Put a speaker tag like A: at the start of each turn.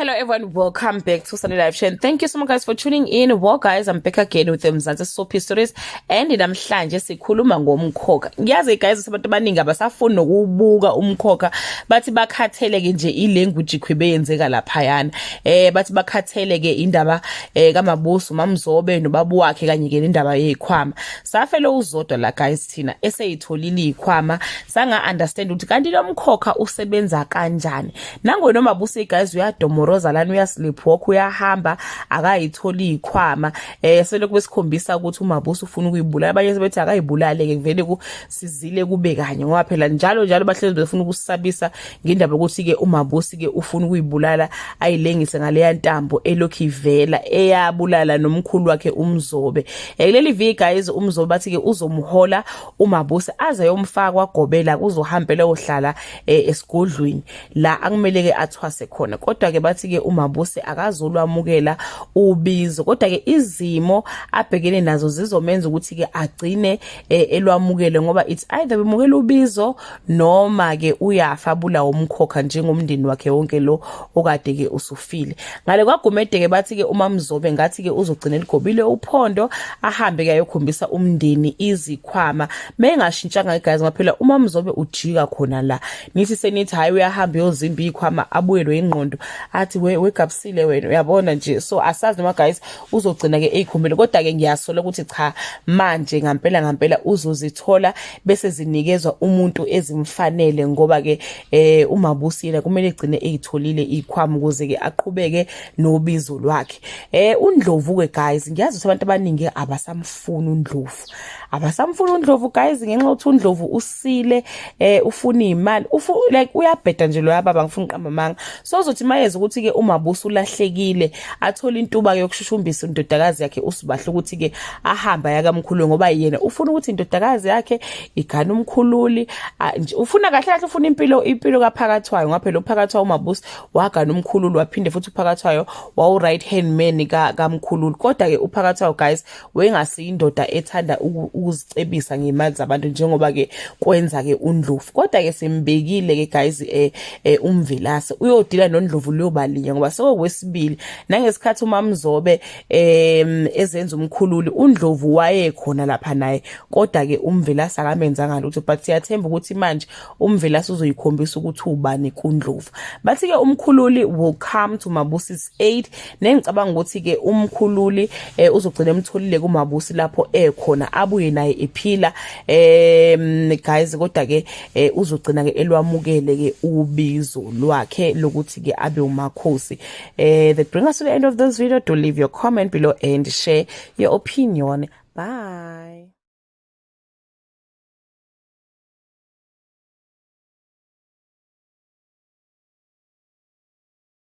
A: Hello everyone, welcome back to Sunday Live Show. Thank you so much guys for tuning in. Well guys, I'm back again with the Mzansi Soapy Stories and namhlanje sikhuluma ngomkhokha. Ngiyazi guys abantu abaningi abasafuni nokubuka umkhokha bathi bakhatheleke nje ilanguage ikhwebe yenzeka lapha yana. Bathi bakhatheleke indaba kaMabusi uMzobe nobabu wakhe kanye ke indaba yezikhwama. Safele uzodwa la guys thina eseyitholile izikhwama sanga understand ukuthi kanti lo mkhokha usebenza kanjani. Nango noMabusi guys uyadomoroza lana uyaslip walk uyahamba akayitholi izikhwama selokhu besikhombisa ukuthi uMabusi ufuna ukuyibulala abanye sebethi akayibulale ke kuvele kusizile kube kanye ngoba phela njalo bahlezi befuna ukusabisa ngendaba ukuthi ke uMabusi ke ufuna ukuyibulala ayilengise ngale ntambo elokhu ivela eyabulala nomkhulu wakhe uMzobe. Kuleli viki guys uMzobe bathi ke uzomhola uMabusi aze yomfaka kwagobela kuzohambela ohlala esigodlweni la akumele ke athwase khona kodwa ke bathi ke uMabusi akazolwamukela ubizo kodwa ke izimo abhekene nazo zizomenza ukuthi ke agcine elwamukele ngoba it's either bemukela ubizo noma ke uyafa bula umkhokha njengomndeni wakhe wonke lo okade ke usufile. Ngale kwagumede ke bathi ke uMzobe ngathi ke uzogcina eligobile uphondo ahambe ke ayokhombisa umndeni izikhwama mengashintshanga guys ngaphela uMzobe ujika khona la nithi senithi hayi uyahamba yozimba izikhwama abuyelwe ingqondo athi wegabsile wena uyabona nje so asazi noma guys uzogcina ke ezikhumbule kodwa ke ngiyasola ukuthi cha manje ngampela uzozithola bese zinikezwa umuntu ezimfanele ngoba ke uMabusi yena kumele egcine ezitholile izikhwama ukuze ke aqhubeke nobizo lwakhe. UNdlovu ke guys ngiyazi ukuthi abantu abaningi abasamfuna uNdlovu guys ngenxa ukuthi uNdlovu usile ufuna imali like uyabheda nje lo yababa ngifuna uqamba manga so uzothi mayeza ukuthi ke uMabusi ulahlekile athola intuba yokushushumbisa indodakazi yakhe usibahle ukuthi ke ahamba yakamkhulu ngoba yena ufuna ukuthi indodakazi yakhe igana umkhululi ufuna kahle ufuna impilo kaphakathwayo ngaphela uphakathwayo uMabusi wagana umkhululi waphinde futhi uphakathwayo wawu right hand man kamkhululi kodwa ke uphakathwayo guys wengasi indoda ethanda ukuzicebisa ngemali zabantu njengoba ke kwenza ke uNdlovu kodwa ke simbekile ke guys uMvilase uyodila noNdlovu liyobalinya ngoba sokwesibili nangesikhathi uMzobe ezenza umkhululi uNdlovu wayekhona lapha naye kodwa ke uMvilase akamenza ngalutho but siyathemba ukuthi manje uMvilase uzoyikhombisa ukuthi ubani kuNdlovu. Bathi ke umkhululi will come to Mabusi's aid nengicabanga ukuthi ke umkhululi uzogcina emtholile kuMabusi lapho ekhona abuye naye ephila guys kodwa ke uzogcina ke elwamukele ke ubizo lwakhe lokuthi ke abe umakhosi. That brings us to the end of this video. Do leave your comment below and share your opinion. Bye.